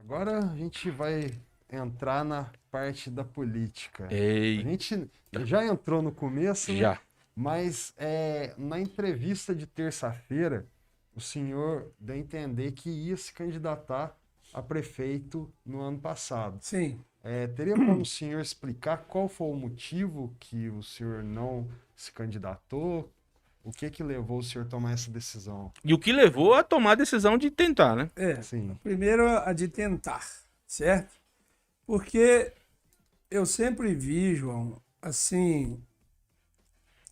Agora a gente vai entrar na parte da política. A Ei, gente já entrou no começo, né? já. Mas na entrevista de terça-feira, o senhor deu a entender que ia se candidatar a prefeito no ano passado. Sim. Teria como o senhor explicar qual foi o motivo que o senhor não se candidatou? O que levou o senhor a tomar essa decisão? E o que levou a tomar a decisão de tentar, né? Sim. Primeiro a de tentar, certo? Porque eu sempre vi, João, assim,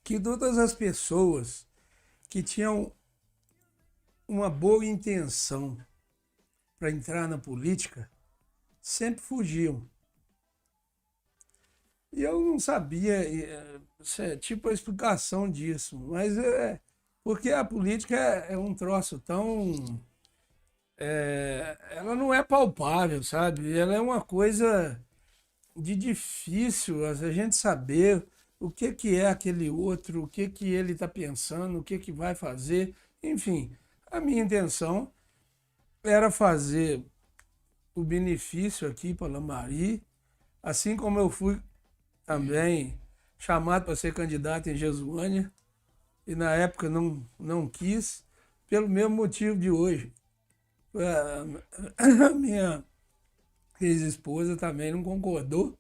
que todas as pessoas que tinham uma boa intenção para entrar na política sempre fugiam. E eu não sabia, tipo, a explicação disso, mas porque a política é um troço tão. Ela não é palpável, sabe? Ela é uma coisa de difícil a gente saber o que é aquele outro, o que ele está pensando, o que vai fazer. Enfim, a minha intenção era fazer o benefício aqui para Lambari, assim como eu fui também chamado para ser candidato em Jesuânia, e na época não quis, pelo mesmo motivo de hoje. A minha ex-esposa também não concordou,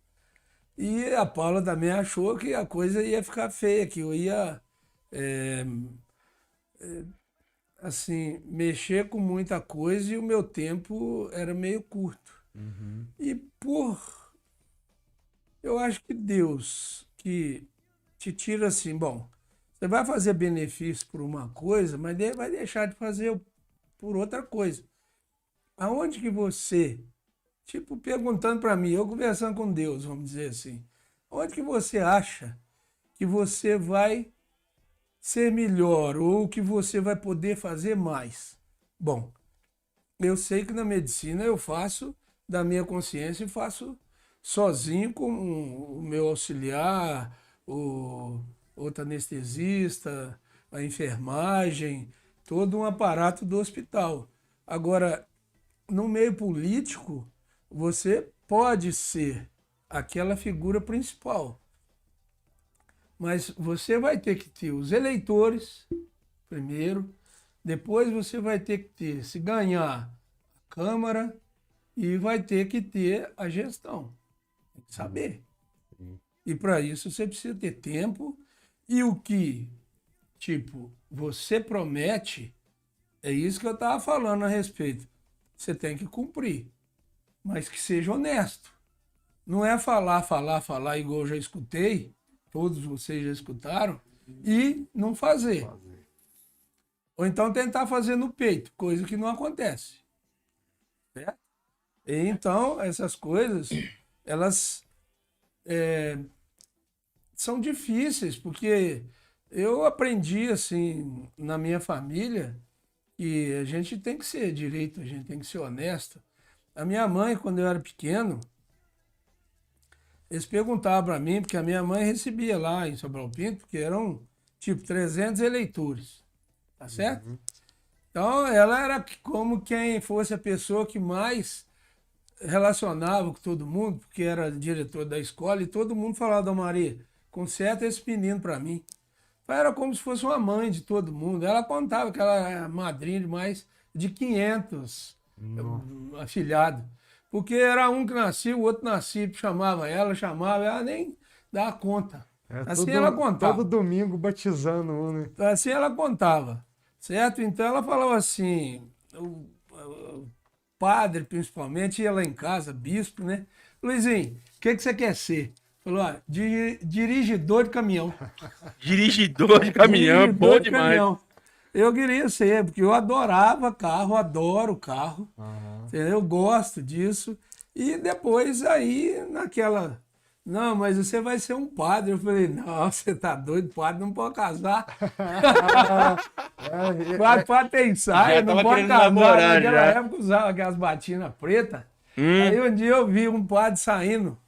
e a Paula também achou que a coisa ia ficar feia, que eu ia assim, mexer com muita coisa e o meu tempo era meio curto. Uhum. E eu acho que Deus que te tira assim, bom, você vai fazer benefício por uma coisa, mas ele vai deixar de fazer por outra coisa. Aonde que você, tipo, perguntando para mim, eu conversando com Deus, vamos dizer assim, onde que você acha que você vai ser melhor ou que você vai poder fazer mais? Bom, eu sei que na medicina eu faço da minha consciência e faço sozinho com o meu auxiliar, o outro anestesista, a enfermagem, todo um aparato do hospital. Agora, no meio político, você pode ser aquela figura principal, mas você vai ter que ter os eleitores primeiro, depois você vai ter que ter, se ganhar, a Câmara e vai ter que ter a gestão. Tem que saber. E para isso você precisa ter tempo e o que, tipo, você promete, é isso que eu estava falando a respeito. Você tem que cumprir, mas que seja honesto. Não é falar, igual eu já escutei, todos vocês já escutaram, e não fazer. Ou então tentar fazer no peito, coisa que não acontece. Certo? E então, essas coisas, elas são difíceis, porque eu aprendi, assim, na minha família, que a gente tem que ser direito, a gente tem que ser honesto. A minha mãe, quando eu era pequeno, eles perguntavam para mim, porque a minha mãe recebia lá em Sobral Pinto, porque eram, tipo, 300 eleitores, tá certo? Uhum. Então, ela era como quem fosse a pessoa que mais relacionava com todo mundo, porque era diretor da escola, e todo mundo falava da Maria, conserta esse menino para mim. Era como se fosse uma mãe de todo mundo. Ela contava que ela era madrinha de mais de 500 afilhados. Porque era um que nascia, o outro nascia, chamava, ela nem dava conta. Assim ela contava. Todo domingo batizando um, né? Assim ela contava, certo? Então ela falava assim, o padre principalmente ia lá em casa, bispo, né? Luizinho, o que você quer ser? Falou, dirigidor de caminhão. Dirigidor de caminhão, Dirigidor bom de demais. caminhão. Eu queria ser, porque eu adorava carro, adoro carro. Uhum. Entendeu? Eu gosto disso. E depois aí, naquela... Não, mas você vai ser um padre. Eu falei, não, você tá doido, padre não pode casar. Padre tem saia, Já não tava pode querendo casar. namorar, Naquela já. época usava aquelas batinas pretas. Aí um dia eu vi um padre saindo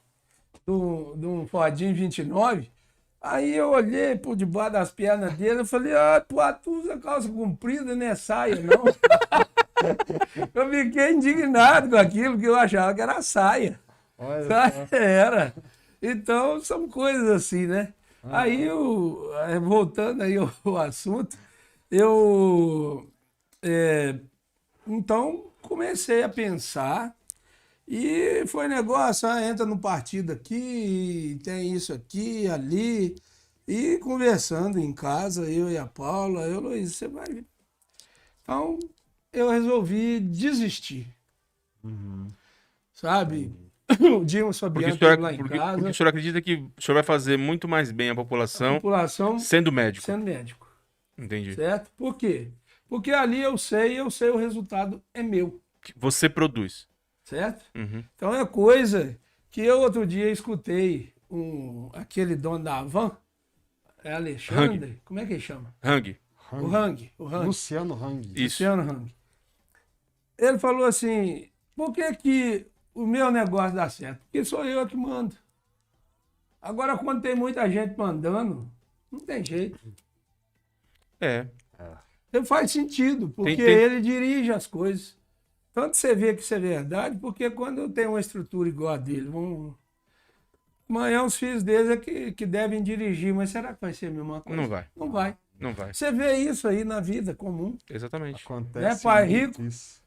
de um Fordinho 29. Aí eu olhei por debaixo das pernas dele e falei, pô, tu usa calça comprida, não é saia, não. Eu fiquei indignado com aquilo que eu achava que era saia. Olha Saia só. era. Então, são coisas assim, né? Aí, voltando aí ao assunto, eu, então, comecei a pensar e foi negócio, entra no partido aqui, tem isso aqui, ali, e conversando em casa, eu e a Paula, Luiz, você vai... Então, eu resolvi desistir, sabe? O Dilma Porque Fabiano o senhor, esteve lá em porque casa, o senhor acredita que o senhor vai fazer muito mais bem à a população população sendo médico. sendo médico, Entendi. certo? Por quê? Porque ali eu sei o resultado é meu, Que você produz. certo? Uhum. Então é coisa que eu outro dia escutei aquele dono da Havan, é Alexandre, como é que ele chama? Hang. O Hang. Luciano Hang. Isso. Luciano Hang. Ele falou assim, por que o meu negócio dá certo? Porque sou eu que mando. Agora, quando tem muita gente mandando, não tem jeito. É. Não faz sentido, porque Tem- ele dirige as coisas. Tanto você vê que isso é verdade, porque quando tem uma estrutura igual a dele, amanhã os filhos deles é que devem dirigir, mas será que vai ser a mesma coisa? Não vai. Não vai. Não vai. Você vê isso aí na vida comum. Exatamente. Acontece Né, pai muito rico? isso.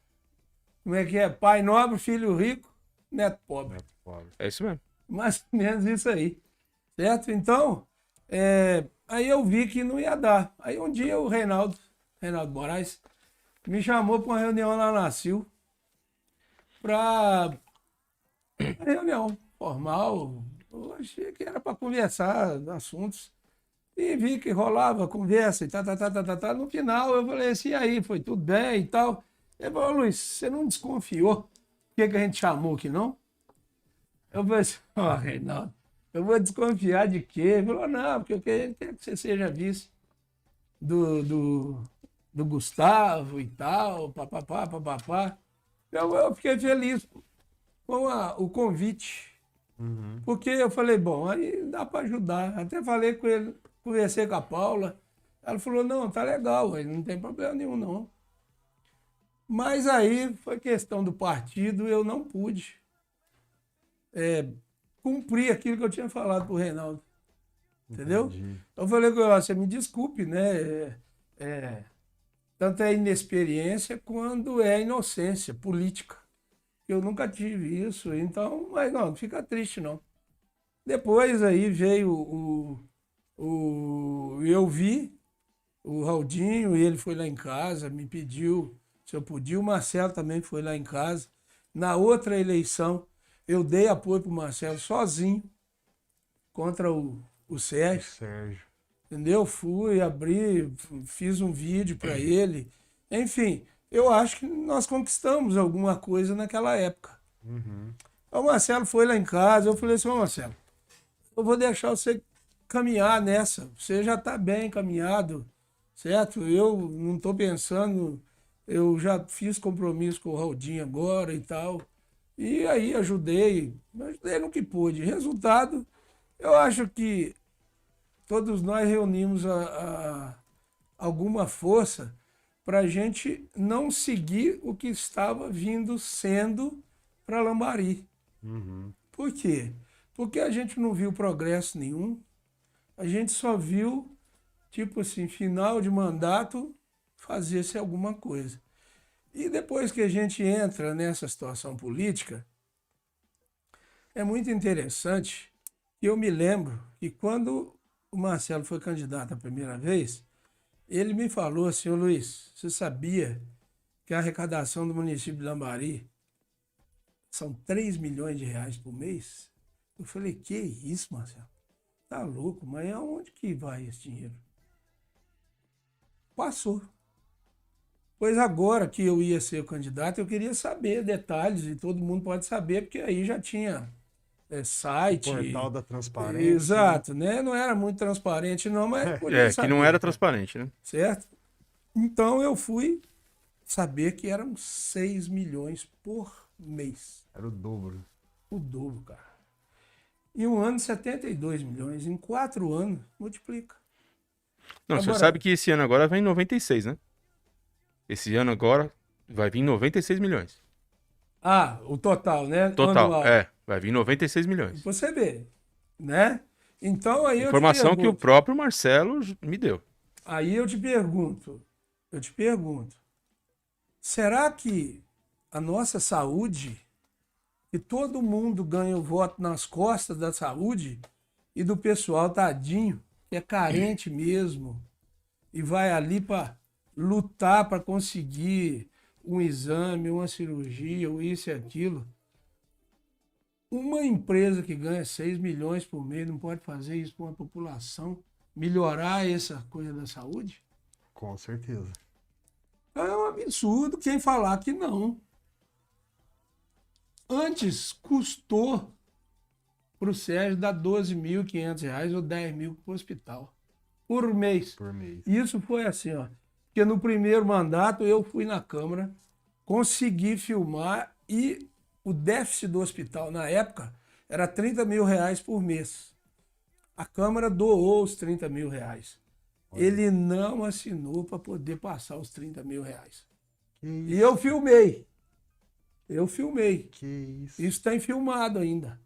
Como é que é? Pai nobre, filho rico, neto pobre. Neto pobre. É isso mesmo. Mais ou menos isso aí. Certo? Então, aí eu vi que não ia dar. Aí um dia o Reinaldo Moraes, me chamou para uma reunião lá na CIL, para reunião formal. Eu achei que era para conversar assuntos. E vi que rolava conversa e tá. No final eu falei assim, e aí, foi tudo bem e tal. Ele falou, Luiz, você não desconfiou? Por que a gente chamou aqui, não? Eu falei assim, Reinaldo, eu vou desconfiar de quê? Ele falou, não, porque eu quero que você seja vice do Gustavo e tal, papapá. Eu fiquei feliz com o convite. Porque eu falei, bom, aí dá para ajudar. Até falei com ele, conversei com a Paula. Ela falou, não, tá legal, aí não tem problema nenhum, não. Mas aí foi questão do partido, eu não pude cumprir aquilo que eu tinha falado para o Reinaldo. Entendeu? Entendi. Eu falei com ele, você me desculpe, né? Tanto é inexperiência quanto é inocência política. Eu nunca tive isso, então, mas não fica triste não. Depois aí veio eu vi o Raudinho, e ele foi lá em casa, me pediu se eu podia, o Marcelo também foi lá em casa. Na outra eleição, eu dei apoio para o Marcelo sozinho, contra o Sérgio. Sérgio. Entendeu? Fui, abri, fiz um vídeo para ele. Enfim, eu acho que nós conquistamos alguma coisa naquela época. O Marcelo foi lá em casa, eu falei assim, Marcelo, eu vou deixar você caminhar nessa. Você já está bem encaminhado, certo? Eu não estou pensando, eu já fiz compromisso com o Raudinho agora e tal. E aí ajudei no que pude. Resultado, eu acho que todos nós reunimos alguma força para a gente não seguir o que estava sendo para Lambari. Por quê? Porque a gente não viu progresso nenhum, a gente só viu, tipo assim, final de mandato, fazer-se alguma coisa. E depois que a gente entra nessa situação política, é muito interessante, que eu me lembro que quando o Marcelo foi candidato a primeira vez, ele me falou assim, ô Luiz, você sabia que a arrecadação do município de Lambari são 3 milhões de reais por mês? Eu falei, que isso, Marcelo? Tá louco, mas aonde que vai esse dinheiro? Passou. Pois agora que eu ia ser o candidato, eu queria saber detalhes, e todo mundo pode saber, porque aí já tinha site. Portal da transparência. Exato, né? Não era muito transparente, não, mas podia Que não saber, era transparente, né? certo? Então eu fui saber que eram 6 milhões por mês. Era o dobro. O dobro, cara. Em um ano, 72 milhões. Em 4 anos, multiplica. Não, o senhor Agora- sabe que esse ano agora vem 96, né? Esse ano agora, Vai vir 96 milhões. Ah, o total, né? Total, Anual. vai vir 96 milhões. Você vê, né? Então aí Informação eu te que o pergunto, próprio Marcelo me deu. aí eu te pergunto, será que a nossa saúde, que todo mundo ganha o voto nas costas da saúde e do pessoal tadinho, que é carente mesmo, e vai ali para lutar para conseguir um exame, uma cirurgia, ou isso e aquilo. Uma empresa que ganha 6 milhões por mês não pode fazer isso para uma população, melhorar essa coisa da saúde? Com certeza. É um absurdo quem falar que não. Antes custou para o Sérgio dar R$ 12.500 ou 10 mil para o hospital por mês. Por mês. Isso foi assim, ó. Porque no primeiro mandato eu fui na Câmara, consegui filmar e o déficit do hospital na época era R$ 30 mil por mês. A Câmara doou os R$ 30 mil. Ele não assinou para poder passar os R$ 30 mil. Que E isso? eu filmei. Eu filmei. Que isso? Isso está filmado ainda.